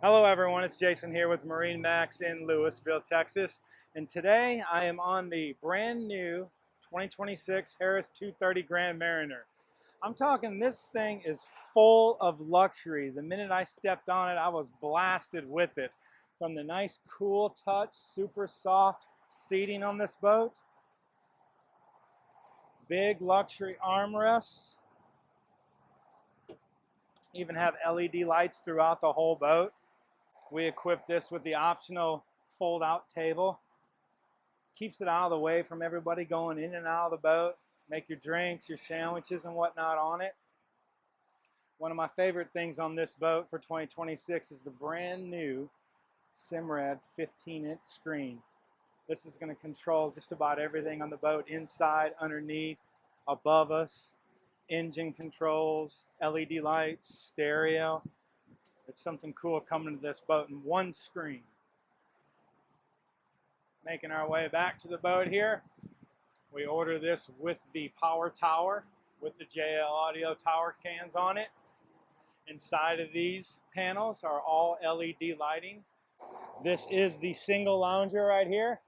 Hello everyone, it's Jason here with MarineMax in Lewisville, Texas. And today I am on the brand new 2026 Harris 230 Grand Mariner. I'm talking this thing is full of luxury. The minute I stepped on it, I was blasted with it. From the nice cool touch, super soft seating on this boat, big luxury armrests, even have LED lights throughout the whole boat. We equipped this with the optional fold-out table. Keeps it out of the way from everybody going in and out of the boat. Make your drinks, your sandwiches, and whatnot on it. One of my favorite things on this boat for 2026 is the brand new Simrad 15-inch screen. This is going to control just about everything on the boat, inside, underneath, above us. Engine controls, LED lights, stereo. It's something cool coming to this boat in one screen. Making our way back to the boat here. We order this with the power tower, with the JL Audio tower cans on it. Inside of these panels are all LED lighting. This is the single lounger right here.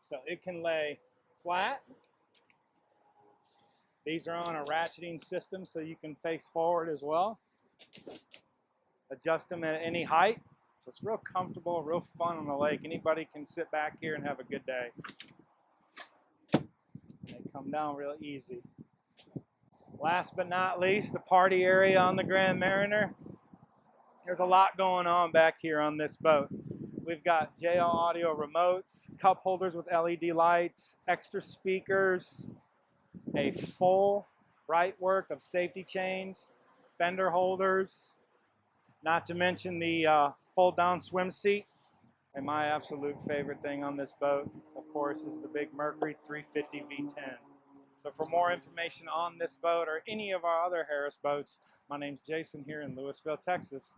So it can lay flat. These are on a ratcheting system so you can face forward as well. Adjust them at any height. So it's real comfortable, real fun on the lake. Anybody can sit back here and have a good day. They come down real easy. Last but not least, the party area on the Grand Mariner. There's a lot going on back here on this boat. We've got JL Audio remotes, cup holders with LED lights, extra speakers, a full bright work of safety chains, fender holders, not to mention the fold-down swim seat. And my absolute favorite thing on this boat, of course, is the big Mercury 350 V10. So for more information on this boat or any of our other Harris boats, my name's Jason here in Lewisville, Texas.